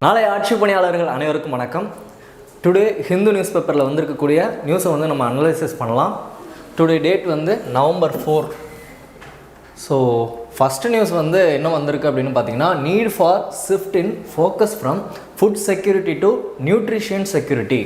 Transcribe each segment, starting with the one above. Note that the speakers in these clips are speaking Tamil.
நாளை ஆட்சி பணியாளர்கள் அனைவருக்கும் வணக்கம். டுடே ஹிந்து நியூஸ் பேப்பரில் வந்திருக்கக்கூடிய நியூஸை வந்து நம்ம அனலைசிஸ் பண்ணலாம். டுடே டேட் வந்து November 4. ஸோ ஃபஸ்ட்டு நியூஸ் வந்து என்ன வந்திருக்கு அப்படின்னு பார்த்தீங்கன்னா, need for shift in focus from food security to nutrition security.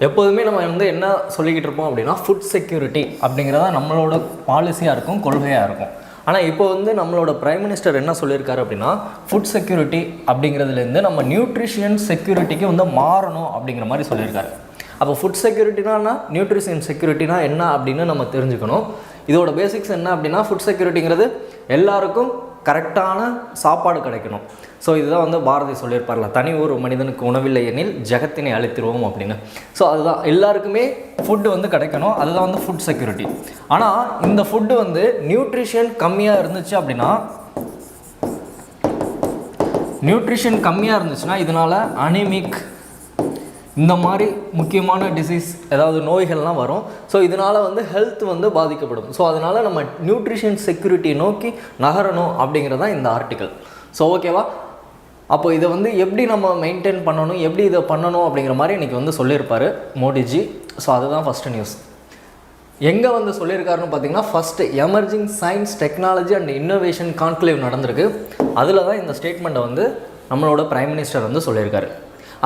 எப்போதுமே நம்ம வந்து என்ன சொல்லிக்கிட்டு இருப்போம் அப்படின்னா, ஃபுட் செக்யூரிட்டி அப்படிங்கிறத நம்மளோட பாலிசியாக இருக்கும், கொள்கையாக இருக்கும். ஆனால் இப்போ வந்து நம்மளோட பிரைம் மினிஸ்டர் என்ன சொல்லியிருக்காரு அப்படின்னா, ஃபுட் செக்யூரிட்டி அப்படிங்கிறதுலேருந்து நம்ம நியூட்ரிஷன் செக்யூரிட்டிக்கு வந்து மாறணும் அப்படிங்கிற மாதிரி சொல்லியிருக்காரு. அப்போ ஃபுட் செக்யூரிட்டினா நியூட்ரிஷன் செக்யூரிட்டினா என்ன அப்படின்னு நம்ம தெரிஞ்சுக்கணும். இதோட பேசிக்ஸ் என்ன அப்படின்னா, ஃபுட் செக்யூரிட்டிங்கிறது எல்லாருக்கும் கரெக்டான சாப்பாடு கிடைக்கணும். ஸோ இதுதான் வந்து பாரதி சொல்லியிருப்பார்ல, தனி ஒரு மனிதனுக்கு உணவில்லை எனில் ஜெகத்தினை அழித்திருவோம் அப்படின்னு. ஸோ அதுதான் எல்லாருக்குமே ஃபுட்டு வந்து கிடைக்கணும், அதுதான் வந்து ஃபுட் செக்யூரிட்டி. ஆனால் இந்த ஃபுட்டு வந்து நியூட்ரிஷன் கம்மியாக இருந்துச்சு அப்படின்னா, இதனால் அனிமிக் இந்த மாதிரி முக்கியமான டிசீஸ் ஏதாவது நோய்கள்லாம் வரும். ஸோ இதனால் வந்து ஹெல்த் வந்து பாதிக்கப்படும். ஸோ அதனால் நம்ம நியூட்ரிஷன் செக்யூரிட்டியை நோக்கி நகரணும் அப்படிங்கிறது தான் இந்த ஆர்டிக்கல். ஸோ ஓகேவா, அப்போ இதை வந்து எப்படி நம்ம மெயின்டைன் பண்ணணும், எப்படி இதை பண்ணணும் அப்படிங்கிற மாதிரி இன்றைக்கி வந்து சொல்லியிருப்பார் மோடிஜி. ஸோ அதுதான் ஃபஸ்ட்டு நியூஸ். எங்கே வந்து சொல்லியிருக்காருன்னு பார்த்தீங்கன்னா, first emerging science technology and innovation conclave நடந்திருக்கு. அதில் தான் இந்த ஸ்டேட்மெண்ட்டை வந்து நம்மளோட பிரைம் மினிஸ்டர் வந்து சொல்லியிருக்காரு.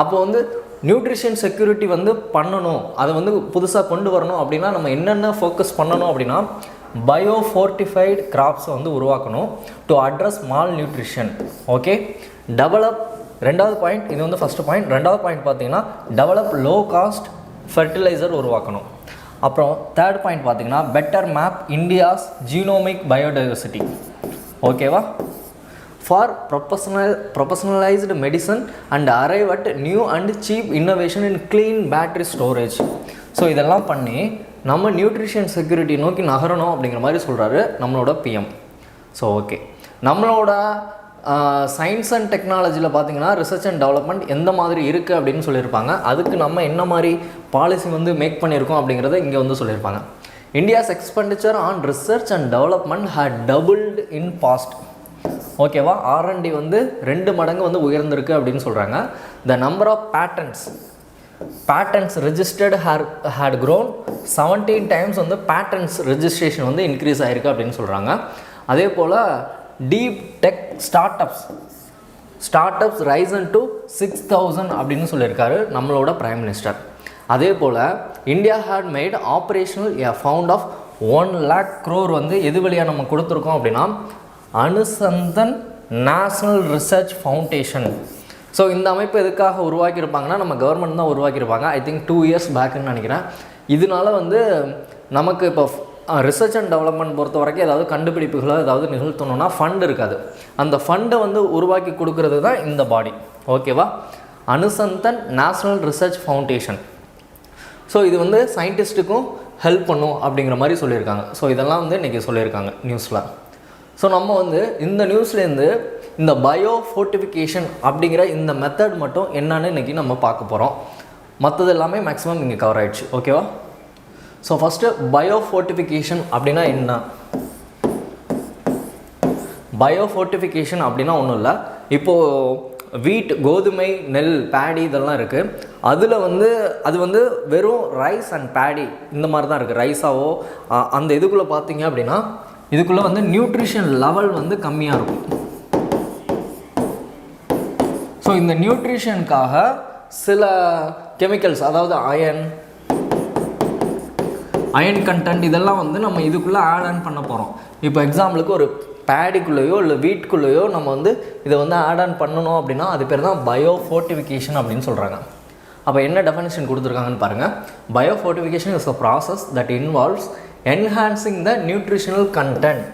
அப்போ வந்து நியூட்ரிஷன் செக்யூரிட்டி வந்து பண்ணணும், அதை வந்து புதுசாக கொண்டு வரணும் அப்படின்னா நம்ம என்னென்ன ஃபோக்கஸ் பண்ணணும் அப்படின்னா, பயோ ஃபோர்ட்டிஃபைடு கிராப்ஸை வந்து உருவாக்கணும் to address mall nutrition. Okay, develop, ரெண்டாவது பாயிண்ட், இது வந்து ஃபஸ்ட்டு பாயிண்ட். ரெண்டாவது பாயிண்ட் பார்த்தீங்கன்னா, டெவலப் லோ காஸ்ட் ஃபெர்டிலைசர் உருவாக்கணும். அப்புறம் தேர்ட் பாயிண்ட் பார்த்தீங்கன்னா, better map India's genomic biodiversity. ஓகேவா, for professionalized medicine and arrive at new and cheap innovation in clean battery storage. So இதெல்லாம் பண்ணி நம்ம நியூட்ரிஷன் செக்யூரிட்டி நோக்கி நகரணும் அப்படிங்கிற மாதிரி சொல்கிறாரு நம்மளோட பிஎம். ஸோ ஓகே, நம்மளோட சயின்ஸ் அண்ட் டெக்னாலஜியில் பார்த்தீங்கன்னா ரிசர்ச் அண்ட் டெவலப்மெண்ட் எந்த மாதிரி இருக்குது அப்படின்னு சொல்லியிருப்பாங்க. அதுக்கு நம்ம என்ன மாதிரி பாலிசி வந்து மேக் பண்ணியிருக்கோம் அப்படிங்கிறத இங்கே வந்து சொல்லியிருப்பாங்க. India's expenditure on research and development had doubled in past. ஓகேவா, R&D வந்து 2 மடங்கு வந்து உயர்ந்திருக்கு அப்படின்னு சொல்கிறாங்க. The number of patents registered had grown 17 times வந்து பேட்டன்ஸ் ரெஜிஸ்ட்ரேஷன் வந்து இன்க்ரீஸ் ஆகிருக்கு அப்படின்னு சொல்கிறாங்க. அதே போல் deep tech startups risen to 6,000 அப்படின்னு சொல்லியிருக்காரு நம்மளோட பிரைம் மினிஸ்டர். அதே போல் India had made operational a fund of 1 lakh crore வந்து எது வழியாக நம்ம கொடுத்துருக்கோம் அப்படின்னா, Anusandhan national research foundation. So இந்த அமைப்பு எதுக்காக உருவாக்கியிருப்பாங்கன்னா, நம்ம கவர்மெண்ட் தான் உருவாக்கியிருப்பாங்க. ஐ திங்க் 2 years பேக்குன்னு நினைக்கிறேன். இதனால வந்து நமக்கு இப்போ ரிசர்ச் அண்ட் டெவலப்மெண்ட் பொறுத்த வரைக்கும் ஏதாவது கண்டுபிடிப்புகளோ ஏதாவது நிகழ்த்தணும்னா ஃபண்ட் இருக்காது. அந்த ஃபண்டை வந்து உருவாக்கி கொடுக்கறது தான் இந்த பாடி. ஓகேவா, Anusandhan national research foundation. So இது வந்து சயின்டிஸ்ட்டுக்கும் ஹெல்ப் பண்ணும் அப்படிங்கிற மாதிரி சொல்லியிருக்காங்க. ஸோ இதெல்லாம் வந்து இன்றைக்கி சொல்லியிருக்காங்க நியூஸில். ஸோ நம்ம வந்து இந்த நியூஸ்லேருந்து இந்த பயோ ஃபோர்ட்டிஃபிகேஷன் அப்படிங்கிற இந்த மெத்தட் மட்டும் என்னன்னு இன்றைக்கி நம்ம பார்க்க போகிறோம். மற்றது எல்லாமே மேக்ஸிமம் இங்கே கவர் ஆகிடுச்சு. ஓகேவா, ஸோ ஃபஸ்ட்டு பயோ ஃபோர்ட்டிஃபிகேஷன் அப்படின்னா என்ன? பயோ ஃபோர்ட்டிஃபிகேஷன் அப்படின்னா ஒன்றும் இல்லை. இப்போது வீட், கோதுமை, நெல், பேடி இதெல்லாம் இருக்குது. அதில் வந்து அது வந்து வெறும் ரைஸ் அண்ட் பேடி இந்த மாதிரி தான் இருக்குது. ரைஸாவோ அந்த இதுக்குள்ளே பார்த்தீங்க அப்படின்னா, இதுக்குள்ளே வந்து நியூட்ரிஷன் லெவல் வந்து கம்மியாக இருக்கும். ஸோ இந்த நியூட்ரிஷனுக்காக சில கெமிக்கல்ஸ், அதாவது அயன் கண்டென்ட் இதெல்லாம் வந்து நம்ம இதுக்குள்ளே ஆட் பண்ண போகிறோம். இப்போ எக்ஸாம்பிளுக்கு ஒரு பேடிக்குள்ளேயோ இல்லை வீட்டுக்குள்ளேயோ நம்ம வந்து இதை வந்து ஆட் பண்ணணும் அப்படின்னா அது பேர் தான் பயோ ஃபோர்ட்டிஃபிகேஷன் அப்படின்னு சொல்கிறாங்க. அப்போ என்ன டெஃபினிஷன் கொடுத்துருக்காங்கன்னு பாருங்கள். Bio fortification is a process that involves enhancing the nutritional content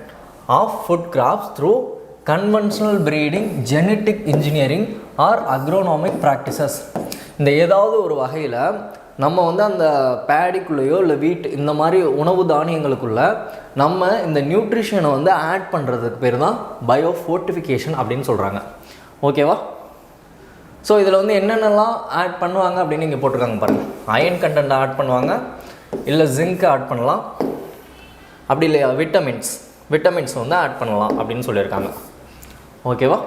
of food crops through conventional breeding, genetic engineering or agronomic practices. இந்த ஏதாவது ஒரு வகையில் நம்ம வந்து அந்த பேடிக்குள்ளேயோ இல்லை வீட் இந்த மாதிரி உணவு தானியங்களுக்குள்ளே நம்ம இந்த நியூட்ரிஷனை வந்து ஆட் பண்ணுறதுக்கு பேர் தான் பயோ ஃபோர்ட்டிஃபிகேஷன் அப்படின்னு சொல்கிறாங்க. ஓகேவா, ஸோ இதில் வந்து என்னென்னலாம் ஆட் பண்ணுவாங்க அப்படின்னு இங்கே போட்டிருக்காங்க பாருங்கள். அயன் கண்டென்ட் ஆட் பண்ணுவாங்க, இல்லை ஜிங்க் ஆட் பண்ணலாம், அப்படி இல்லையா விட்டமின்ஸ் வந்து ஆட் பண்ணலாம் அப்படின்னு சொல்லியிருக்காங்க. ஓகேவா,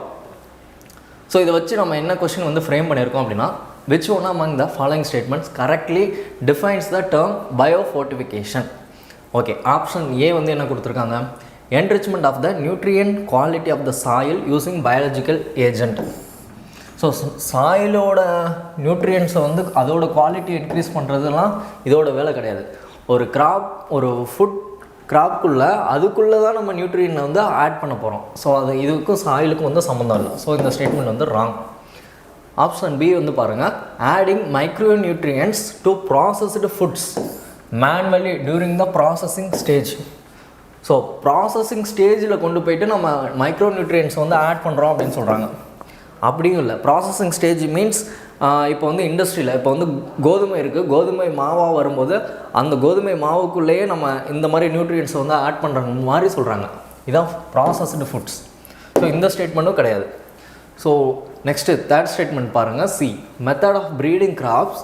ஸோ இதை வச்சு நம்ம என்ன கொஸ்டின் வந்து ஃப்ரேம் பண்ணியிருக்கோம் அப்படின்னா, which one among the following statements correctly defines the term biofortification? Okay, option A வந்து என்ன கொடுத்துருக்காங்க, enrichment of the nutrient quality of the soil using biological agent. So சாயிலோட நியூட்ரியன்ஸை வந்து அதோட குவாலிட்டி இன்க்ரீஸ் பண்ணுறதுலாம் இதோட வேலை கிடையாது. ஒரு கிராப், ஒரு ஃபுட் கிராப்குள்ளே அதுக்குள்ளே தான் நம்ம நியூட்ரியனை வந்து ஆட் பண்ண போகிறோம். ஸோ அது இதுக்கும் சாயிலுக்கும் வந்து சம்மந்தம் இல்லை. ஸோ இந்த ஸ்டேட்மெண்ட் வந்து ராங். ஆப்ஷன் பி வந்து பாருங்கள், adding micro nutrients to processed foods manually during the processing stage. So processing ஸ்டேஜில் கொண்டு போயிட்டு நம்ம மைக்ரோ நியூட்ரியன்ஸ் வந்து ஆட் பண்ணுறோம் அப்படின்னு சொல்கிறாங்க. அப்படியும் இல்லை. ப்ராசஸிங் ஸ்டேஜ் மீன்ஸ் இப்போ வந்து இண்டஸ்ட்ரியில் இப்போ வந்து கோதுமை இருக்குது, கோதுமை மாவாக வரும்போது அந்த கோதுமை மாவுக்குள்ளேயே நம்ம இந்த மாதிரி நியூட்ரியன்ஸை வந்து ஆட் பண்ணுற மாதிரி சொல்கிறாங்க. இதான் ப்ராசஸ்டு ஃபுட்ஸ். ஸோ இந்த ஸ்டேட்மெண்ட்டும் கிடையாது. ஸோ நெக்ஸ்ட்டு தேர்ட் ஸ்டேட்மெண்ட் பாருங்கள், C method of breeding crops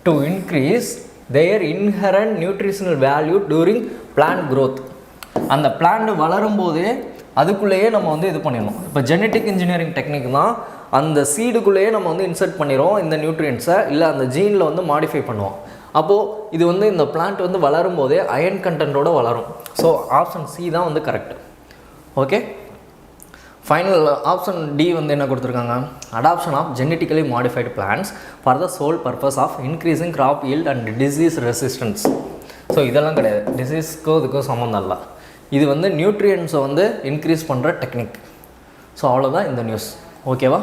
to increase their inherent nutritional value during plant growth. அந்த பிளான்ட் வளரும் போதே அதுக்குள்ளேயே நம்ம வந்து இது பண்ணிடணும். இப்போ ஜெனட்டிக் இன்ஜினியரிங் டெக்னிக் தான், அந்த சீடுக்குள்ளேயே நம்ம வந்து இன்சர்ட் பண்ணிடுவோம் இந்த நியூட்ரியன்ஸை, இல்லை அந்த ஜீனில் வந்து மாடிஃபை பண்ணுவோம். அப்போது இது வந்து இந்த பிளான்ட் வந்து வளரும் போதே அயன் கண்டென்ட்டோடு வளரும். ஸோ ஆப்ஷன் சி தான் வந்து correct. Okay, final option D வந்து என்ன கொடுத்துருக்காங்க, adoption of genetically modified plants for the sole purpose of increasing crop yield and disease resistance. So இதெல்லாம் கிடையாது, டிசீஸ்க்கும் இதுக்கும் சம்மந்தம் இல்லை. இது வந்து நியூட்ரியன்ஸை வந்து இன்க்ரீஸ் பண்ணுற டெக்னிக். ஸோ அவ்வளோதான் இந்த நியூஸ். ஓகேவா?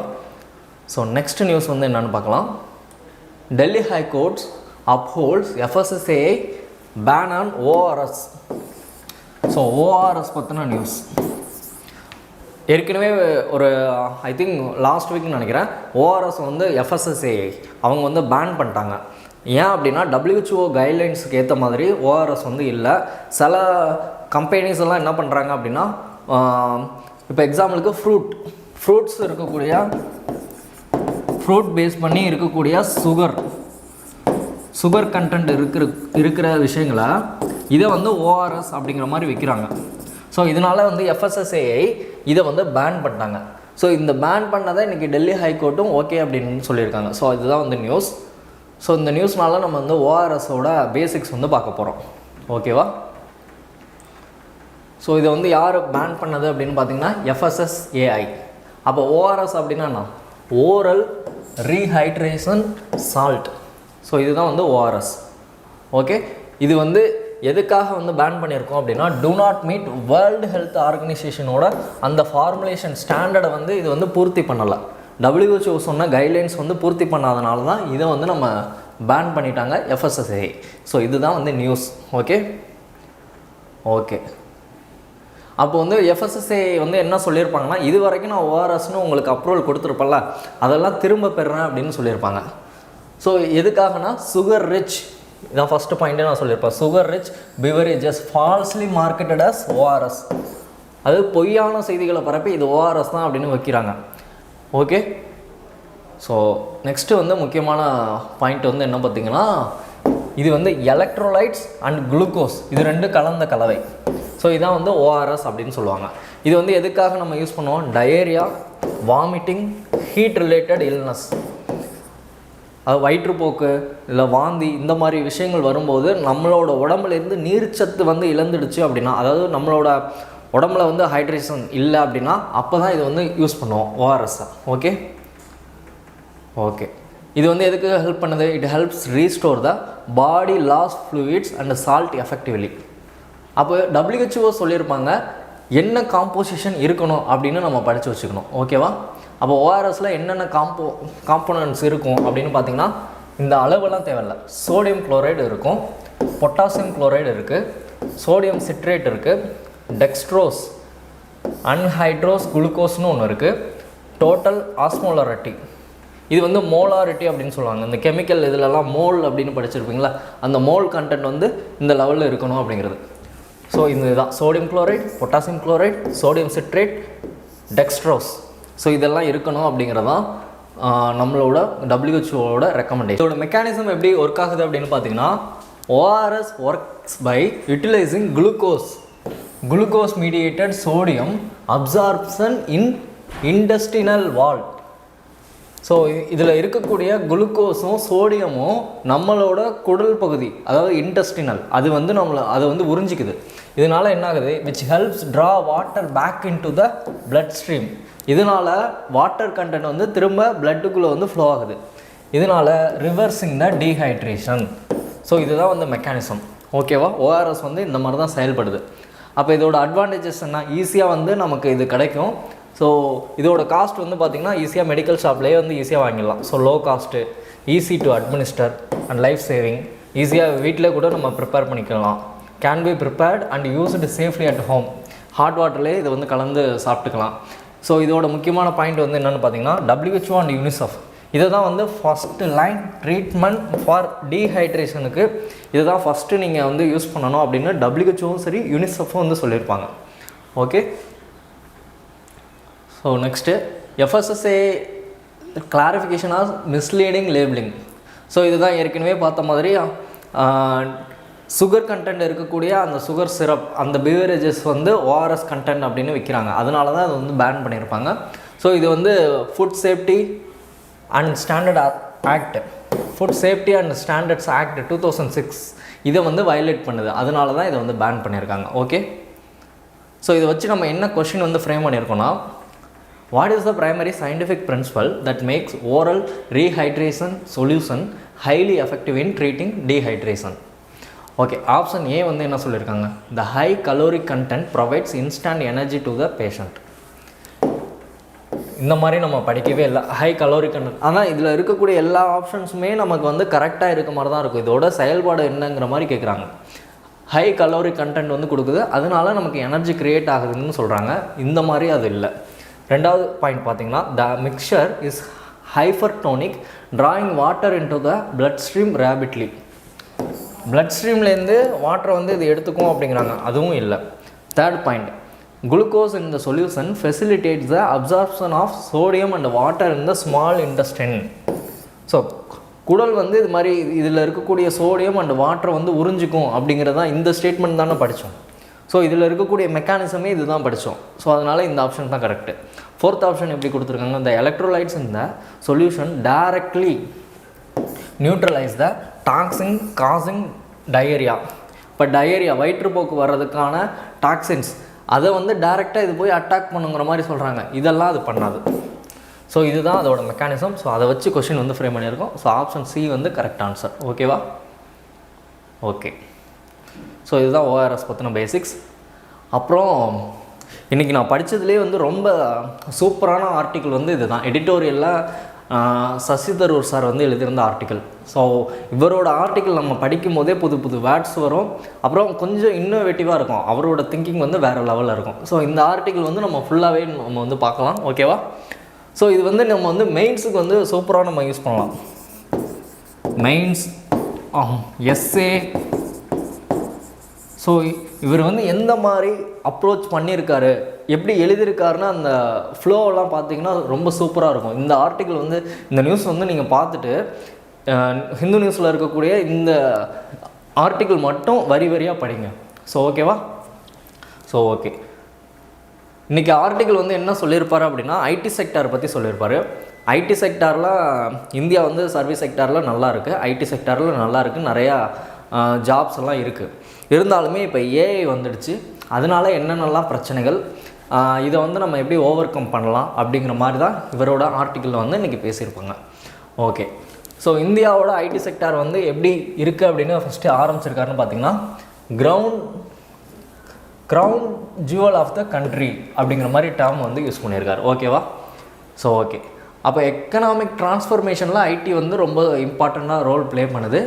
ஸோ நெக்ஸ்ட் நியூஸ் வந்து என்னென்னு பார்க்கலாம். Delhi high courts upholds FSSAI ban on ORS. So ORS பற்றின நியூஸ் ஏற்கனவே ஒரு ஐ திங்க் லாஸ்ட் வீக்னு நினைக்கிறேன், ORS வந்து FSSAI அவங்க வந்து பேன் பண்ணிட்டாங்க. ஏன் அப்படின்னா WHO கைட்லைன்ஸுக்கு ஏற்ற மாதிரி ORS வந்து இல்லை. சில கம்பெனிஸ் எல்லாம் என்ன பண்ணுறாங்க அப்படின்னா, இப்போ எக்ஸாம்பிளுக்கு ஃப்ரூட்ஸ் இருக்கக்கூடிய ஃப்ரூட் பேஸ் பண்ணி இருக்கக்கூடிய சுகர் கண்டென்ட் இருக்கிற விஷயங்களை இதை வந்து ORS அப்படிங்கிற மாதிரி விற்கிறாங்க. ஸோ இதனால் வந்து FSSAI இதை வந்து பேன் பண்ணிட்டாங்க. ஸோ இந்த பேன் பண்ணதை இன்றைக்கி டெல்லி ஹைகோர்ட்டும் ஓகே அப்படின்னு சொல்லியிருக்காங்க. ஸோ இதுதான் வந்து நியூஸ். ஸோ இந்த நியூஸ்னால நம்ம வந்து ORSோட பேசிக்ஸ் வந்து பார்க்க போகிறோம். ஓகேவா? ஸோ இதை வந்து யார் பேன் பண்ணது அப்படின்னு பார்த்தீங்கன்னா FSSAI. அப்போ ORS அப்படின்னா ஓரல் ரீஹைட்ரேஷன் சால்ட். ஸோ இதுதான் வந்து ORS. ஓகே, இது வந்து எதுக்காக வந்து பேன் பண்ணியிருக்கோம் அப்படின்னா, do not meet world health ஆர்கனைசேஷனோட அந்த ஃபார்முலேஷன் ஸ்டாண்டர்டை வந்து இது வந்து பூர்த்தி பண்ணலை. WHO சொன்ன கைட்லைன்ஸ் வந்து பூர்த்தி பண்ணாதனால தான் இதை வந்து நம்ம பேன் பண்ணிட்டாங்க FSSAI. ஸோ இதுதான் வந்து நியூஸ். ஓகே ஓகே அப்போ வந்து FSSAI வந்து என்ன சொல்லியிருப்பாங்கன்னா, இது வரைக்கும் நான் ORSன்னு உங்களுக்கு அப்ரூவல் கொடுத்துருப்பேன்ல, அதெல்லாம் திரும்ப பெறுறேன் அப்படின்னு சொல்லியிருப்பாங்க. ஸோ எதுக்காகனா சுகர் ரிச், இதான் ஃபஸ்ட்டு பாயிண்ட்டே நான் சொல்லியிருப்பேன், sugar rich beverages falsely marketed as ORS. அது பொய்யான செய்திகளை பரப்பி இது ORS தான் அப்படின்னு வைக்கிறாங்க. ஓகே, ஸோ நெக்ஸ்ட்டு வந்து முக்கியமான பாயிண்ட் வந்து என்ன பார்த்திங்கன்னா, இது வந்து எலக்ட்ரோலைட்ஸ் அண்ட் குளுக்கோஸ் இது ரெண்டு கலந்த கலவை. ஸோ இதான் வந்து ORS அப்படின்னு சொல்லுவாங்க. இது வந்து எதுக்காக நம்ம யூஸ் பண்ணுவோம், diarrhoea, vomiting, heat related illness, அது வயிற்றுப்போக்கு இல்லை வாந்தி இந்த மாதிரி விஷயங்கள் வரும்போது நம்மளோட உடம்புலேருந்து நீர்ச்சத்து வந்து இழந்துடுச்சு அப்படின்னா, அதாவது நம்மளோட உடம்புல வந்து ஹைட்ரேஷன் இல்லை அப்படின்னா அப்போ தான் இது வந்து யூஸ் பண்ணுவோம் ORS. ஓகே ஓகே இது வந்து எதுக்கு ஹெல்ப் பண்ணுது, it helps restore the body loss fluids and salt effectively. அப்போ WHO சொல்லியிருப்பாங்க என்ன காம்போசிஷன் இருக்கணும் அப்படின்னு நம்ம படித்து வச்சுக்கணும். ஓகேவா? அப்போ ORSல என்னென்ன காம்போனன்ட்ஸ் இருக்கும் அப்படின்னு பார்த்தீங்கன்னா, இந்த அளவெல்லாம் தேவையில்லை. சோடியம் குளோரைடு இருக்கும், பொட்டாசியம் குளோரைடு இருக்குது, சோடியம் சிட்ரேட் இருக்குது, டெக்ஸ்ட்ரோஸ் அன்ஹைட்ரோஸ் குளுக்கோஸ்னு ஒன்று இருக்குது, டோட்டல் ஆஸ்மோலரிட்டி இது வந்து மோலாரிட்டி அப்படின்னு சொல்லுவாங்க. இந்த கெமிக்கல் இதிலெல்லாம் மோல் அப்படின்னு படிச்சிருப்பீங்களா, அந்த மோல் கண்டென்ட் வந்து இந்த லெவலில் இருக்கணும் அப்படிங்கிறது. ஸோ இந்த இதுதான் sodium chloride, potassium chloride, sodium citrate, dextrose. So இதெல்லாம் இருக்கணும் அப்படிங்கிறதான் நம்மளோட WHO ரெக்கமெண்டேஷன். இதோட மெக்கானிசம் எப்படி ஒர்க் ஆகுது அப்படின்னு பார்த்தீங்கன்னா, ORS works by utilising glucose mediated sodium absorption in intestinal wall so இதில் இருக்கக்கூடிய குளுக்கோஸும் சோடியமும் நம்மளோட குடல் பகுதி, அதாவது இன்டெஸ்டினல், அது வந்து அதை வந்து உறிஞ்சிக்குது. இதனால் என்ன ஆகுது, which helps draw water back in to the blood stream. இதனால் வாட்டர் கண்டென்ட் வந்து திரும்ப பிளட்டுக்குள்ளே வந்து ஃப்ளோ ஆகுது. இதனால் ரிவர்ஸிங் த டீஹைட்ரேஷன். ஸோ இதுதான் வந்து மெக்கானிசம். ஓகேவா? ஓஆர்எஸ் வந்து இந்த மாதிரி தான் செயல்படுது. அப்போ இதோட அட்வான்டேஜஸ் என்ன, ஈஸியாக வந்து நமக்கு இது கிடைக்கும். ஸோ இதோட காஸ்ட் வந்து பார்த்திங்கன்னா ஈஸியாக மெடிக்கல் ஷாப்லேயே வந்து ஈஸியாக வாங்கிடலாம். So low cost, easy to administer and life saving. ஈஸியாக வீட்டிலே கூட நம்ம ப்ரிப்பேர் பண்ணிக்கலாம். Can be prepared and used safely at home. Hot வாட்டர்லேயே இதை வந்து கலந்து சாப்பிட்டுக்கலாம். ஸோ இதோட முக்கியமான பாயிண்ட் வந்து என்னென்னு பார்த்தீங்கன்னா WHO அண்ட் யூனிசெஃப் இதை தான் வந்து ஃபஸ்ட்டு லைன் ட்ரீட்மெண்ட் ஃபார் டீஹைட்ரேஷனுக்கு இதை தான் ஃபஸ்ட்டு நீங்கள் வந்து யூஸ் பண்ணணும் அப்படின்னு WHO சரி யூனிசெஃப்பும் வந்து சொல்லியிருப்பாங்க. Okay. So next FSSA clarification of misleading labelling. So இதுதான் ஏற்கனவே பார்த்த மாதிரி சுகர் கண்டென்ட் இருக்கக்கூடிய அந்த சுகர் சிரப், அந்த பிவரேஜஸ் வந்து ORS கண்டென்ட் அப்படின்னு விற்கிறாங்க. அதனால தான் அது வந்து பேன் பண்ணியிருப்பாங்க. ஸோ இது வந்து food safety and standard act, food safety and standards act 2006 இதை வந்து வயலேட் பண்ணுது. அதனால தான் இதை வந்து பேன் பண்ணியிருக்காங்க. ஓகே. ஸோ இதை வச்சு நம்ம என்ன கொஷின் வந்து ஃப்ரேம் பண்ணியிருக்கோன்னா, what is the primary scientific principle that makes oral rehydration solution highly effective in treating dehydration? Okay. Option A வந்து என்ன சொல்லியிருக்காங்க, the high caloric content provides instant energy to the patient. இந்த மாதிரி நம்ம படிக்கவே இல்லை, ஹை கலோரிக் கண்டென்ட். ஆனால் இதில் இருக்கக்கூடிய எல்லா ஆப்ஷன்ஸுமே நமக்கு வந்து கரெக்டாக இருக்க மாதிரி தான் இருக்கும். இதோட செயல்பாடு என்னங்கிற மாதிரி கேட்குறாங்க. ஹை கலோரிக் கண்டென்ட் வந்து கொடுக்குது, அதனால நமக்கு எனர்ஜி க்ரியேட் ஆகுதுன்னு சொல்கிறாங்க. இந்த மாதிரி அது இல்லை. ரெண்டாவது பாயிண்ட் பார்த்தீங்கன்னா, the mixture is hypertonic drawing water into the blood stream rapidly. Blood ஸ்ட்ரீம்லேருந்து வாட்டரை வந்து இது எடுத்துக்கும் அப்படிங்கிறாங்க. அதுவும் இல்லை. Third point, glucose in the solution facilitates the absorption of sodium and water in the small intestine. So குடல் வந்து இது மாதிரி இதில் இருக்கக்கூடிய சோடியம் அண்ட் வாட்டரை வந்து உறிஞ்சிக்கும் அப்படிங்கிறதான் இந்த ஸ்டேட்மெண்ட் தானே படித்தோம். ஸோ இதில் இருக்கக்கூடிய மெக்கானிசமே இது தான் படித்தோம். ஸோ அதனால் இந்த ஆப்ஷன் தான் கரெக்டு. ஃபோர்த் ஆப்ஷன் எப்படி கொடுத்துருக்காங்க, இந்த electrolytes in the solution directly neutralise the toxin causing diarrhoea. இப்போ டயரியா வயிற்றுப்போக்கு வர்றதுக்கான டாக்ஸின்ஸ் அதை வந்து டைரெக்டாக இது போய் அட்டாக் பண்ணுங்கிற மாதிரி சொல்கிறாங்க. இதெல்லாம் அது பண்ணாது. ஸோ இதுதான் அதோட மெக்கானிசம். ஸோ அதை வச்சு கொஷின் வந்து ஃப்ரேம் பண்ணியிருக்கோம். ஸோ ஆப்ஷன் சி வந்து கரெக்ட் ஆன்சர். ஓகேவா? ஓகே. ஸோ இதுதான் ஓஆர்எஸ் பற்றின பேசிக்ஸ். அப்புறம் இன்றைக்கி நான் படித்ததுலேயே வந்து ரொம்ப சூப்பரான ஆர்டிக்கிள் வந்து இது தான். எடிட்டோரியலில் சசிதரூர் சார் வந்து எழுதியிருந்த ஆர்டிக்கிள். ஸோ இவரோட ஆர்டிக்கிள் நம்ம படிக்கும் போதே புது புது வேர்ட்ஸ் வரும். அப்புறம் கொஞ்சம் இன்னோவேட்டிவாக இருக்கும். அவரோட திங்கிங் வந்து வேறு லெவலில் இருக்கும். ஸோ இந்த ஆர்டிக்கிள் வந்து நம்ம ஃபுல்லாகவே நம்ம வந்து பார்க்கலாம். ஓகேவா? ஸோ இது வந்து நம்ம வந்து மெயின்ஸுக்கு வந்து சூப்பராக நம்ம யூஸ் பண்ணலாம். Mains, S A. ஸோ இவர் வந்து எந்த மாதிரி அப்ரோச் பண்ணியிருக்காரு, எப்படி எழுதியிருக்காருன்னா அந்த ஃப்ளோவெல்லாம் பார்த்தீங்கன்னா ரொம்ப சூப்பராக இருக்கும். இந்த ஆர்டிக்கிள் வந்து இந்த நியூஸ் வந்து நீங்கள் பார்த்துட்டு ஹிந்து நியூஸில் இருக்கக்கூடிய இந்த ஆர்டிக்கிள் மட்டும் வரி வரியாக படிங்க. ஸோ ஓகேவா? So okay. இன்றைக்கி ஆர்டிக்கிள் வந்து என்ன சொல்லியிருப்பார் அப்படின்னா, ஐடி செக்டார் பற்றி சொல்லியிருப்பார். ஐடி செக்டாரில் இந்தியா வந்து சர்வீஸ் செக்டாரில் நல்லா இருக்குது, ஐடி செக்டாரில் நல்லா இருக்குது, நிறையா ஜாப்ஸ் எல்லாம் இருக்குது. இருந்தாலுமே இப்போ ஏஐ வந்துடுச்சு. அதனால என்னென்னலாம் பிரச்சனைகள், இதை வந்து நம்ம எப்படி ஓவர் கம் பண்ணலாம் அப்படிங்கிற மாதிரி தான் இவரோட ஆர்டிக்கிளில் வந்து இன்றைக்கி பேசியிருப்பாங்க. ஓகே. ஸோ இந்தியாவோட ஐடி செக்டார் வந்து எப்படி இருக்குது அப்படின்னு ஃபஸ்ட்டு ஆரம்பிச்சிருக்காருன்னு பார்த்தீங்கன்னா, crown jewel of the country அப்படிங்கிற மாதிரி டேர்ம் வந்து யூஸ் பண்ணியிருக்காரு. ஓகேவா? So okay. அப்போ எக்கனாமிக் ட்ரான்ஸ்ஃபர்மேஷனில் ஐடி வந்து ரொம்ப இம்பார்ட்டண்ட்டாக ரோல் ப்ளே பண்ணுது.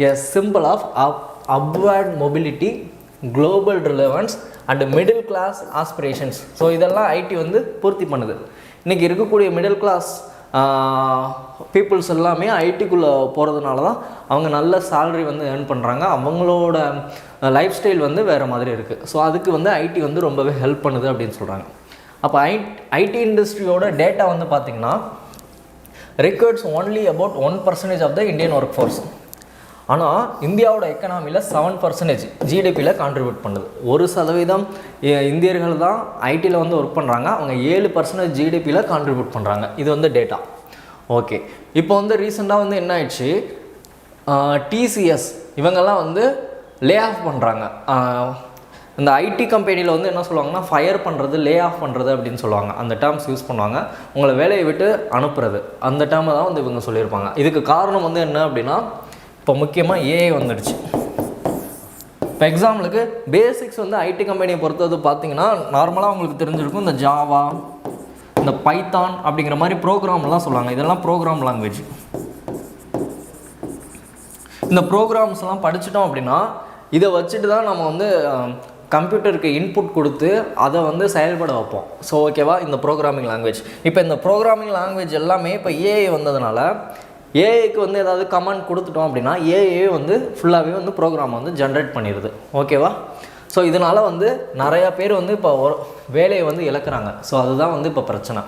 A symbol of upward mobility, global relevance and middle class aspirations. So இதெல்லாம் ஐடி வந்து பூர்த்தி பண்ணுது. இன்றைக்கி இருக்கக்கூடிய மிடில் கிளாஸ் பீப்புள்ஸ் எல்லாமே ஐடிக்குள்ளே போகிறதுனால தான் அவங்க நல்ல சேலரி வந்து ஏர்ன் பண்ணுறாங்க. அவங்களோட லைஃப் ஸ்டைல் வந்து வேறு மாதிரி இருக்குது. ஸோ அதுக்கு வந்து ஐடி வந்து ரொம்பவே ஹெல்ப் பண்ணுது அப்படின்னு சொல்கிறாங்க. அப்போ ஐடி இண்டஸ்ட்ரியோட டேட்டா வந்து பார்த்திங்கன்னா records only about 1% of the Indian work force. ஆனால் இந்தியாவோட எக்கனாமியில் 7% ஜிடிபியில் கான்ட்ரிபியூட் பண்ணுது. 1% இந்தியர்கள் தான் ஐடியில் வந்து ஒர்க் பண்ணுறாங்க. அவங்க 7% ஜிடிபியில் கான்ட்ரிபியூட் பண்ணுறாங்க. இது வந்து டேட்டா. ஓகே, இப்போ வந்து ரீசெண்டாக வந்து என்ன ஆயிடுச்சு, டிசிஎஸ் இவங்கெல்லாம் வந்து லே ஆஃப் பண்ணுறாங்க. இந்த ஐடி கம்பெனியில் வந்து என்ன சொல்லுவாங்கன்னா ஃபயர் பண்ணுறது, லே ஆஃப் பண்ணுறது அப்படின்னு சொல்லுவாங்க. அந்த டேர்ம்ஸ் யூஸ் பண்ணுவாங்க. உங்களை வேலையை விட்டு அனுப்புறது, அந்த டேர்மை தான் வந்து இவங்க சொல்லியிருப்பாங்க. இதுக்கு காரணம் வந்து என்ன அப்படின்னா, இப்போ முக்கியமாக ஏஐ வந்துடுச்சு. இப்போ எக்ஸாம்பிளுக்கு பேசிக்ஸ் வந்து ஐடி கம்பெனியை பொறுத்தது பார்த்தீங்கன்னா நார்மலாக உங்களுக்கு தெரிஞ்சிருக்கும். இந்த ஜாவா, இந்த பைத்தான் அப்படிங்கிற மாதிரி ப்ரோக்ராம்லாம் சொல்லுவாங்க. இதெல்லாம் ப்ரோக்ராம் லாங்குவேஜ். இந்த ப்ரோக்ராம்ஸ்லாம் படிச்சிட்டோம் அப்படின்னா இதை வச்சுட்டு தான் நம்ம வந்து கம்ப்யூட்டருக்கு இன்புட் கொடுத்து அதை வந்து செயல்பட வைப்போம். ஸோ ஓகேவா, இந்த ப்ரோக்ராமிங் லாங்குவேஜ். இப்போ இந்த ப்ரோக்ராமிங் லாங்குவேஜ் எல்லாமே இப்போ ஏஐ வந்ததுனால ஏஐக்கு வந்து ஏதாவது கமெண்ட் கொடுத்துட்டோம் அப்படின்னா ஏஐ வந்து ஃபுல்லாகவே வந்து ப்ரோக்ராம் வந்து ஜென்ரேட் பண்ணிடுது. ஓகேவா, ஸோ இதனால் வந்து நிறையா பேர் வந்து இப்போ வேலையை வந்து இழக்கிறாங்க. ஸோ அதுதான் வந்து இப்போ பிரச்சனை.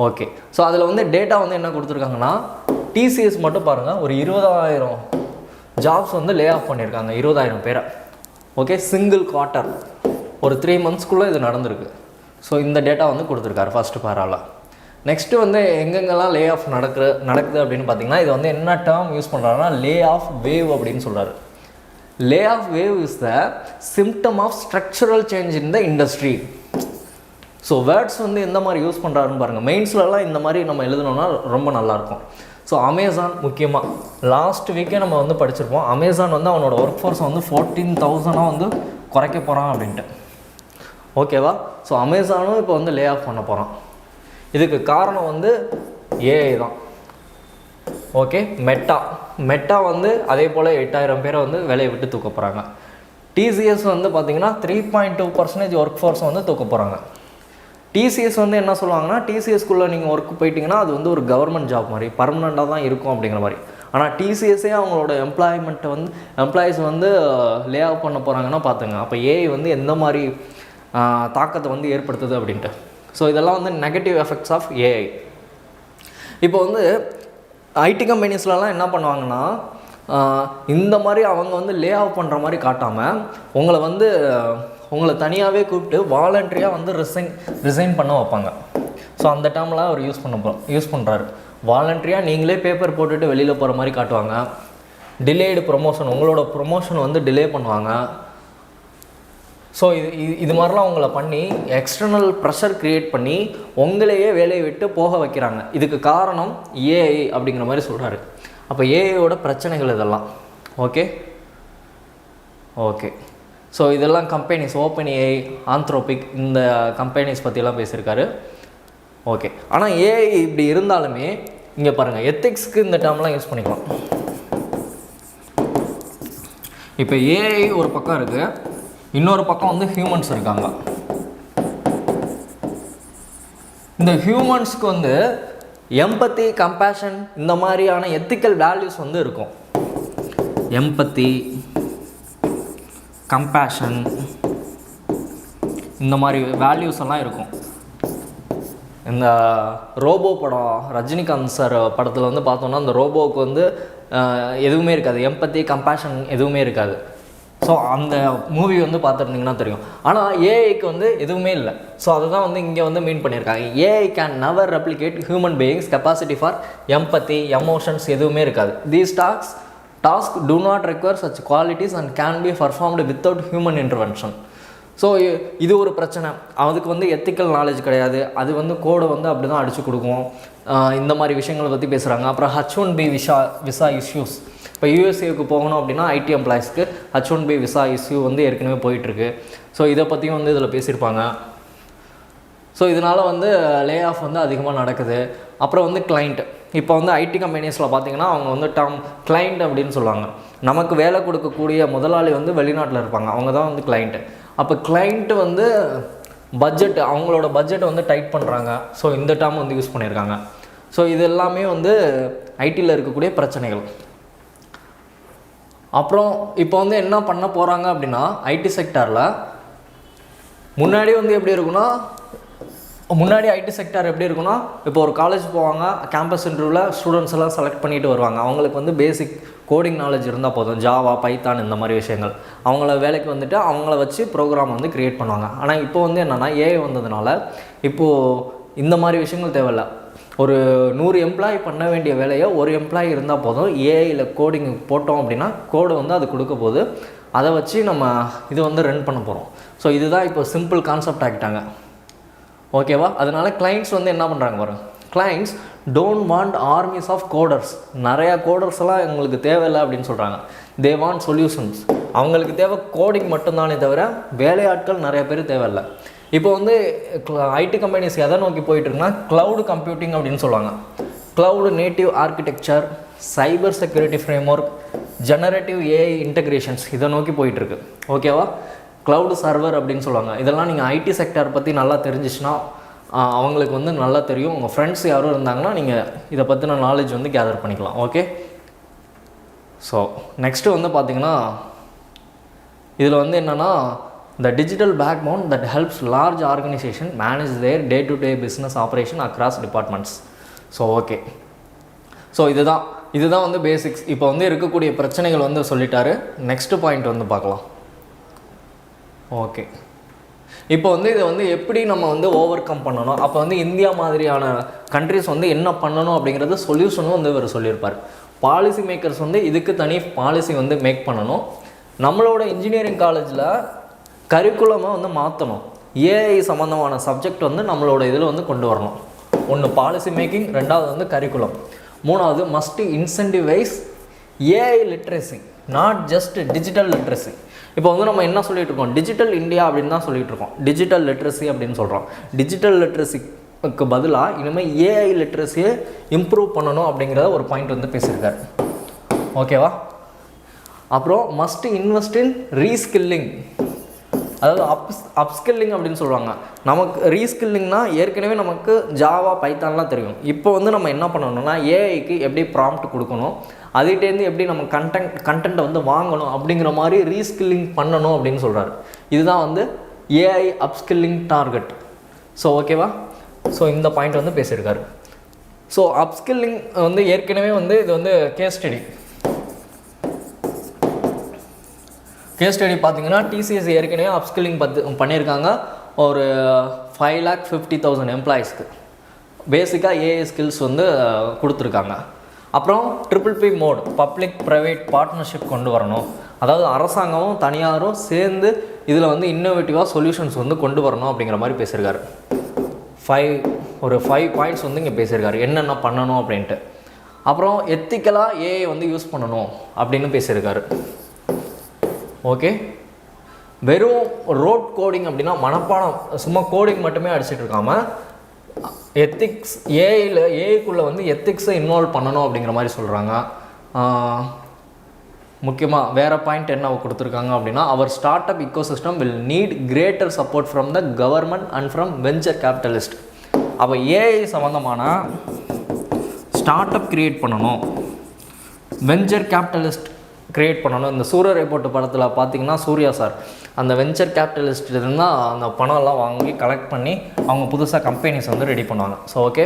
ஓகே, ஸோ அதில் வந்து டேட்டா வந்து என்ன கொடுத்துருக்காங்கன்னா, டிசிஎஸ் மட்டும் பாருங்கள், ஒரு 20,000 ஜாப்ஸ் வந்து லே ஆஃப் பண்ணியிருக்காங்க, 20,000 பேரை. ஓகே, சிங்கிள் குவார்ட்டர், ஒரு 3 monthsக்குள்ளே இது நடந்திருக்கு. ஸோ இந்த டேட்டா வந்து கொடுத்துருக்காரு ஃபஸ்ட்டு பேரால். நெக்ஸ்ட்டு வந்து எங்கெங்கெல்லாம் லே ஆஃப் நடக்குது அப்படின்னு பார்த்தீங்கன்னா, இது வந்து என்ன டேர்ம் யூஸ் பண்ணுறாருன்னா லே ஆஃப் வேவ் அப்படின்னு சொல்கிறாரு. Lay off wave is the symptom of structural change in the industry. So words வந்து எந்த மாதிரி யூஸ் பண்ணுறாருன்னு பாருங்கள். மெயின்ஸ்லலாம் இந்த மாதிரி நம்ம எழுதணுன்னா ரொம்ப நல்லாயிருக்கும். ஸோ அமேசான் முக்கியமாக லாஸ்ட் வீக்கே நம்ம வந்து படிச்சிருப்போம். அமேசான் வந்து அவனோட ஒர்க் ஃபோர்ஸை வந்து 14,000 வந்து குறைக்க போகிறான் அப்படின்ட்டு. ஓகேவா, ஸோ அமேசானும் இப்போ வந்து லே ஆஃப் பண்ண போகிறான். இதுக்கு காரணம் வந்து ஏஐ தான். ஓகே, மெட்டா வந்து அதே போல் 8,000 பேரை வந்து வேலையை விட்டு தூக்க போகிறாங்க. டிசிஎஸ் வந்து பார்த்திங்கன்னா 3.2% ஒர்க் ஃபோர்ஸை வந்து தூக்க போகிறாங்க. டிசிஎஸ் வந்து என்ன சொல்லுவாங்கன்னா, டிசிஎஸ்க்குள்ளே நீங்கள் ஒர்க் போயிட்டிங்கன்னா அது வந்து ஒரு கவர்மெண்ட் ஜாப் மாதிரி பர்மனெண்ட்டாக தான் இருக்கும் அப்படிங்கிற மாதிரி. ஆனால் டிசிஎஸ்ஸே அவங்களோட எம்ப்ளாயீஸ் வந்து லே ஆஃப் பண்ண போகிறாங்கன்னா பார்த்துங்க, அப்போ ஏஐ வந்து எந்த மாதிரி தாக்கத்தை வந்து ஏற்படுத்துது அப்படின்ட்டு. ஸோ இதெல்லாம் வந்து நெகட்டிவ் எஃபெக்ட்ஸ் ஆஃப் ஏஐ. இப்போ வந்து ஐடி கம்பெனிஸ்லலாம் என்ன பண்ணுவாங்கன்னா, இந்த மாதிரி அவங்க வந்து லே ஆஃப் பண்ணுற மாதிரி காட்டாமல் உங்களை தனியாகவே கூப்பிட்டு வாலண்ட்ரியாக வந்து ரிசைன் பண்ண வைப்பாங்க. ஸோ அந்த டேர்ம்லாம் அவர் யூஸ் பண்ணுறாரு. வாலண்ட்ரியாக நீங்களே பேப்பர் போட்டுட்டு வெளியில் போகிற மாதிரி காட்டுவாங்க. டிலேடு ப்ரொமோஷன், உங்களோட ப்ரொமோஷன் வந்து டிலே பண்ணுவாங்க. ஸோ இது மாதிரிலாம் உங்களை பண்ணி எக்ஸ்டர்னல் ப்ரெஷர் க்ரியேட் பண்ணி உங்களையே வேலையை விட்டு போக வைக்கிறாங்க. இதுக்கு காரணம் ஏஐ அப்படிங்கிற மாதிரி சொல்கிறாரு. அப்போ ஏஐயோட பிரச்சனைகள் இதெல்லாம். ஓகே, ஸோ இதெல்லாம் கம்பெனிஸ், ஓப்பன் ஏஐ, ஆந்த்ரோபிக், இந்த கம்பெனிஸ் பற்றிலாம் பேசியிருக்காரு. ஓகே, ஆனால் ஏஐ இப்படி இருந்தாலுமே இங்கே பாருங்கள், எத்திக்ஸ்க்கு இந்த டேர்ம்லாம் யூஸ் பண்ணிக்கலாம். இப்போ ஏஐ ஒரு பக்கம் இருக்குது, இன்னொரு பக்கம் வந்து ஹியூமன்ஸ் இருக்காங்க. இந்த ஹியூமன்ஸ்க்கு வந்து எம்பத்தி, கம்பேஷன், இந்த மாதிரியான எத்திக்கல் வேல்யூஸ் வந்து இருக்கும். எம்பத்தி, கம்பேஷன், இந்த மாதிரி வேல்யூஸ் எல்லாம் இருக்கும். இந்த ரோபோ படம், ரஜினிகாந்த் சார் படத்தில் வந்து பார்த்தோன்னா அந்த ரோபோவுக்கு வந்து எதுவுமே இருக்காது, எம்பத்தி, கம்பேஷன் எதுவுமே இருக்காது. ஸோ அந்த மூவி வந்து பார்த்துருந்தீங்கன்னா தெரியும். ஆனால் ஏஐக்கு வந்து எதுவுமே இல்லை. ஸோ அதுதான் வந்து இங்கே வந்து மீன் பண்ணியிருக்காங்க. AI can never replicate human beings capacity for empathy, emotions எதுவுமே இருக்காது. These task do not require such qualities and can be performed without human intervention. So இது ஒரு பிரச்சனை. அதுக்கு வந்து எத்திக்கல் நாலேஜ் கிடையாது. அது வந்து கோடை வந்து அப்படி தான் அடித்து கொடுக்கும். இந்த மாதிரி விஷயங்களை பற்றி பேசுகிறாங்க. அப்புறம் H1B விசா இஷ்யூஸ். இப்போ யூஎஸ்ஏக்கு போகணும் அப்படின்னா ஐடி எம்ப்ளாயிஸ்க்கு H1B விசா இஷ்யூ வந்து ஏற்கனவே போயிட்டுருக்கு. ஸோ இதை பற்றியும் வந்து இதில் பேசியிருப்பாங்க. ஸோ இதனால் வந்து லே ஆஃப் வந்து அதிகமாக நடக்குது. அப்புறம் வந்து கிளைண்ட், இப்போ வந்து ஐடி கம்பெனிஸில் பார்த்திங்கன்னா அவங்க வந்து கிளைண்ட் அப்படின்னு சொல்லுவாங்க. நமக்கு வேலை கொடுக்கக்கூடிய முதலாளி வந்து வெளிநாட்டில் இருப்பாங்க, அவங்க தான் வந்து கிளைண்ட்டு. அப்போ கிளைண்ட்டு வந்து பட்ஜெட், அவங்களோட பட்ஜெட்டை வந்து டைட் பண்ணுறாங்க. ஸோ இந்த டேர்ம் வந்து யூஸ் பண்ணியிருக்காங்க. ஸோ இது எல்லாமே வந்து ஐடியில் இருக்கக்கூடிய பிரச்சனைகள். அப்புறம் இப்போ வந்து என்ன பண்ண போகிறாங்க அப்படின்னா, ஐடி செக்டாரில் முன்னாடி வந்து எப்படி இருக்குன்னா, ஐடி செக்டார் எப்படி இருக்குன்னா, இப்போ ஒரு காலேஜ் போவாங்க, கேம்பஸ் இன்டர்வியூவில் ஸ்டூடெண்ட்ஸ் எல்லாம் செலக்ட் பண்ணிட்டு வருவாங்க. அவங்களுக்கு வந்து பேசிக் கோடிங் நாலேஜ் இருந்தால் போதும், ஜாவா, பைத்தான், இந்த மாதிரி விஷயங்கள். அவங்கள வேலைக்கு வந்துட்டு அவங்கள வச்சு ப்ரோக்ராம் வந்து க்ரியேட் பண்ணுவாங்க. ஆனால் இப்போ வந்து என்னென்னா ஏஐ வந்ததுனால இப்போது இந்த மாதிரி விஷயங்கள் தேவையில்லை. ஒரு 100 எம்ப்ளாயி பண்ண வேண்டிய வேலையை ஒரு எம்ப்ளாயி இருந்தால் போதும். ஏஐயில் கோடிங் போட்டோம் அப்படின்னா கோடு வந்து அது கொடுக்க போகுது, அதை வச்சு நம்ம இது வந்து ரன் பண்ண போகிறோம். ஸோ இதுதான் இப்போ சிம்பிள் கான்செப்ட் ஆகிட்டாங்க. ஓகேவா? அதனால் கிளைண்ட்ஸ் வந்து என்ன பண்ணுறாங்க பாருங்க, clients don't want armies of coders. நிறையா கோடர்ஸ் எல்லாம் எங்களுக்கு தேவையில்லை அப்படின்னு சொல்கிறாங்க. They want solutions. அவங்களுக்கு தேவை கோடிங் மட்டும்தானே தவிர வேலையாட்கள் நிறைய பேர் தேவையில்லை. இப்போ வந்து ஐடி கம்பெனிஸ் எதை நோக்கி போயிட்டுருக்குன்னா க்ளவுடு கம்ப்யூட்டிங் அப்படின்னு சொல்லுவாங்க. Cloud native architecture, cyber security framework, generative AI integrations இதை நோக்கி போயிட்டுருக்கு. ஓகேவா? க்ளவுடு சர்வர் அப்படின்னு சொல்லுவாங்க. இதெல்லாம் நீங்கள் ஐடி செக்டர் பற்றி நல்லா தெரிஞ்சிச்சுன்னா அவங்களுக்கு வந்து நல்லா தெரியும். உங்கள் ஃப்ரெண்ட்ஸ் யாரும் இருந்தாங்கன்னா நீங்கள் இதை பற்றின நாலேஜ் வந்து கேதர் பண்ணிக்கலாம். ஓகே, ஸோ நெக்ஸ்ட்டு வந்து பார்த்திங்கன்னா இதில் வந்து என்னென்னா the digital backbone that helps large organization manage their day-to-day business operation across departments. So okay, so இதுதான் வந்து பேசிக்ஸ். இப்போ வந்து இருக்கக்கூடிய பிரச்சனைகள் வந்து சொல்லிட்டாரு. நெக்ஸ்ட்டு பாயிண்ட் வந்து பார்க்கலாம். ஓகே, இப்போ வந்து இதை வந்து எப்படி நம்ம வந்து ஓவர் கம் பண்ணணும், அப்போ வந்து இந்தியா மாதிரியான கண்ட்ரிஸ் வந்து என்ன பண்ணணும் அப்படிங்கிறது சொல்யூஷனும் வந்து இவர் சொல்லியிருப்பார். பாலிசி மேக்கர்ஸ் வந்து இதுக்கு தனி பாலிசி வந்து மேக் பண்ணணும். நம்மளோட இன்ஜினியரிங் காலேஜில் கரிக்குலமாக வந்து மாற்றணும். ஏஐ சம்மந்தமான சப்ஜெக்ட் வந்து நம்மளோட இதில் வந்து கொண்டு வரணும். ஒன்று பாலிசி மேக்கிங், ரெண்டாவது வந்து கரிக்குலம், மூணாவது must incentivise AI literacy, not just digital literacy. இப்போ வந்து நம்ம என்ன சொல்லிகிட்டு இருக்கோம், டிஜிட்டல் இந்தியா அப்படின்னு தான் சொல்லிகிட்டு இருக்கோம். டிஜிட்டல் லிட்ரஸி அப்படின்னு சொல்கிறோம். டிஜிட்டல் லிட்ரஸிக்கு பதிலாக இனிமேல் ஏஐ லிட்ரஸியை இம்ப்ரூவ் பண்ணணும் அப்படிங்கிறத ஒரு பாயிண்ட் வந்து பேசியிருக்காரு. ஓகேவா? அப்புறம் மஸ்ட் இன்வெஸ்ட் இன் ரீஸ்கில்லிங், அதாவது அப்ஸ்கில்லிங் அப்படின்னு சொல்லுவாங்க. நமக்கு ரீஸ்கில்லிங்னா ஏற்கனவே நமக்கு ஜாவா பைத்தான்லாம் தெரியும். இப்போ வந்து நம்ம என்ன பண்ணணும்னா ஏஐக்கு எப்படி ப்ராம்ப்ட் கொடுக்கணும், அதுகிட்டேருந்து எப்படி நம்ம கண்டென்ட்டை வந்து வாங்கணும் அப்படிங்கிற மாதிரி ரீஸ்கில்லிங் பண்ணணும் அப்படின்னு சொல்கிறாரு. இதுதான் வந்து ஏஐ அப்ஸ்கில்லிங் டார்கெட். ஸோ ஓகேவா? ஸோ இந்த பாயிண்ட் வந்து பேசியிருக்காரு. ஸோ அப்ஸ்கில்லிங் வந்து ஏற்கனவே வந்து இது வந்து கேஸ் ஸ்டடி பார்த்தீங்கன்னா டிசிஎஸ் ஏற்கனவே அப்ஸ்கில்லிங் பண்ணியிருக்காங்க. ஒரு 5,50,000 எம்ப்ளாயீஸ்க்கு பேசிக்காக ஏஐ ஸ்கில்ஸ் வந்து கொடுத்துருக்காங்க. அப்புறம் PPP mode, public private partnership கொண்டு வரணும். அதாவது அரசாங்கமும் தனியாரும் சேர்ந்து இதில் வந்து இன்னோவேட்டிவாக சொல்யூஷன்ஸ் வந்து கொண்டு வரணும் அப்படிங்கிற மாதிரி பேசியிருக்காரு. 5 பாயிண்ட்ஸ் வந்து இங்கே பேசியிருக்காரு என்னென்ன பண்ணணும் அப்படின்ட்டு. அப்புறம் எத்திக்கலாக ஏஐ வந்து யூஸ் பண்ணணும் அப்படின்னு பேசியிருக்காரு. ஓகே, வெறும் ரோட் கோடிங் அப்படின்னா மனப்பாடம் சும்மா கோடிங் மட்டுமே அடிச்சுட்டு இருக்காமல் எத்திக்ஸ் ஏஐக்குள்ளே வந்து எத்திக்ஸை இன்வால்வ் பண்ணணும் அப்படிங்கிற மாதிரி சொல்கிறாங்க. முக்கியமாக வேறு பாயிண்ட் என்ன கொடுத்துருக்காங்க அப்படின்னா our startup ecosystem will need greater support from the government and from venture capitalist. அப்போ ஏஐ சம்மந்தமான ஸ்டார்ட் அப் க்ரியேட் பண்ணணும், வெஞ்சர் கேபிட்டலிஸ்ட் க்ரியேட் பண்ணணும். இந்த சூரிய ரிப்போர்ட் படத்தில் பார்த்திங்கன்னா சூர்யா சார் அந்த வெஞ்சர் கேபிட்டலிஸ்ட் இருந்தால் அந்த பணம்லாம் வாங்கி கலெக்ட் பண்ணி அவங்க புதுசாக கம்பெனிஸ் வந்து ரெடி பண்ணுவாங்க. So okay,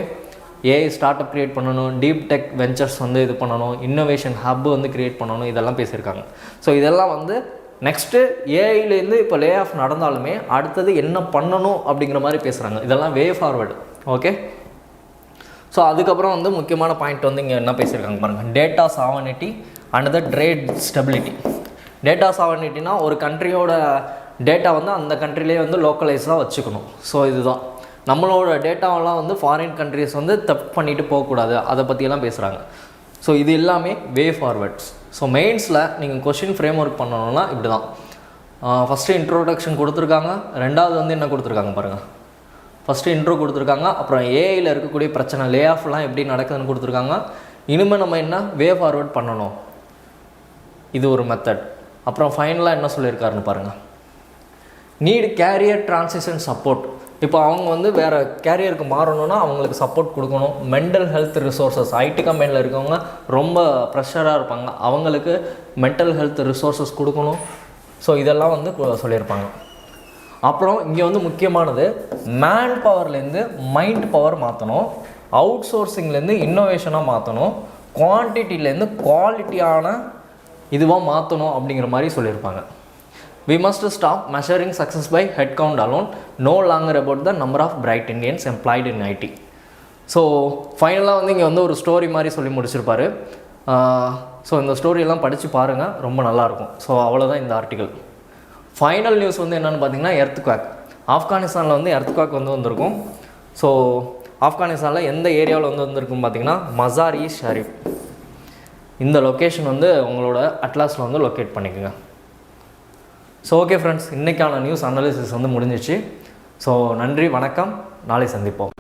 AI start up create பண்ணணும், டீப் டெக் வெஞ்சர்ஸ் வந்து இது பண்ணணும், இன்னோவேஷன் ஹப் வந்து க்ரியேட் பண்ணணும், இதெல்லாம் பேசியிருக்காங்க. ஸோ இதெல்லாம் வந்து நெக்ஸ்ட்டு ஏஐலேருந்து இப்போ லே ஆஃப் நடந்தாலுமே அடுத்தது என்ன பண்ணணும் அப்படிங்கிற மாதிரி பேசுகிறாங்க. இதெல்லாம் வே ஃபார்வர்டு. ஓகே, ஸோ அதுக்கப்புறம் வந்து முக்கியமான பாயிண்ட் வந்து இங்கே என்ன பேசியிருக்காங்க பாருங்கள், data sovereignty and the trade stability. Data சாவனிட்டினா ஒரு கண்ட்ரியோட டேட்டா வந்து அந்த கண்ட்ரிலே வந்து லோக்கலைஸாக வச்சுக்கணும். ஸோ இதுதான் நம்மளோட டேட்டாவெல்லாம் வந்து ஃபாரின் கண்ட்ரிஸ் வந்து தப்பு பண்ணிட்டு போகக்கூடாது, அதை பற்றியெல்லாம் பேசுகிறாங்க. ஸோ இது எல்லாமே வே ஃபார்வர்ட்ஸ். ஸோ மெயின்ஸில் நீங்கள் கொஷின் ஃப்ரேம் ஒர்க் பண்ணணும்னா இப்படி தான். ஃபஸ்ட்டு இன்ட்ரோடக்ஷன் கொடுத்துருக்காங்க, ரெண்டாவது வந்து என்ன கொடுத்துருக்காங்க பாருங்கள், ஃபஸ்ட்டு இன்ட்ரோ கொடுத்துருக்காங்க, அப்புறம் ஏஐயில் இருக்கக்கூடிய பிரச்சனை லே ஆஃப்லாம் எப்படி நடக்குதுன்னு கொடுத்துருக்காங்க. இனிமேல் நம்ம என்ன வே ஃபார்வர்ட் பண்ணணும், இது ஒரு மெத்தட். அப்புறம் ஃபைனலாக என்ன சொல்லியிருக்காருன்னு பாருங்கள், நீட் கேரியர் டிரான்சிஷன் சப்போர்ட். இப்போ அவங்க வந்து வேறு கேரியருக்கு மாறணும்னா அவங்களுக்கு சப்போர்ட் கொடுக்கணும். மென்டல் ஹெல்த் ரிசோர்ஸஸ், ஐடி கம்பெனியில் இருக்கவங்க ரொம்ப ப்ரெஷராக இருப்பாங்க, அவங்களுக்கு மென்டல் ஹெல்த் ரிசோர்ஸஸ் கொடுக்கணும். ஸோ இதெல்லாம் வந்து சொல்லியிருப்பாங்க. அப்புறம் இங்கே வந்து முக்கியமானது மேன் பவர்லேருந்து மைண்ட் பவர் மாற்றணும், அவுட் சோர்சிங்லேருந்து இன்னோவேஷனாக மாற்றணும், குவான்டிட்டிலேருந்து குவாலிட்டியான இதுவாக மாற்றணும் அப்படிங்கிற மாதிரி சொல்லியிருப்பாங்க. We must stop measuring success by head count alone, no longer about the number of bright Indians employed in IT. So ஃபைனலாக வந்து இங்கே வந்து ஒரு ஸ்டோரி மாதிரி சொல்லி முடிச்சிருப்பார். ஸோ இந்த ஸ்டோரியெல்லாம் படித்து பாருங்கள், ரொம்ப நல்லாயிருக்கும். ஸோ அவ்வளோதான் இந்த ஆர்டிக்கல். ஃபைனல் நியூஸ் வந்து என்னென்னு பார்த்தீங்கன்னா எர்த்குவேக். ஆப்கானிஸ்தானில் வந்து எர்த்குவேக் வந்து வந்திருக்கும். ஸோ ஆப்கானிஸ்தானில் எந்த ஏரியாவில் வந்து வந்திருக்குன்னு பார்த்தீங்கன்னா மசார்-இ-ஷரீஃப். இந்த லொக்கேஷன் வந்து உங்களோட அட்லாஸில் வந்து லொக்கேட் பண்ணிக்கோங்க. ஸோ ஓகே ஃப்ரெண்ட்ஸ், இன்றைக்கான நியூஸ் அனாலிசிஸ் வந்து முடிஞ்சிச்சு. ஸோ நன்றி, வணக்கம், நாளை சந்திப்போம்.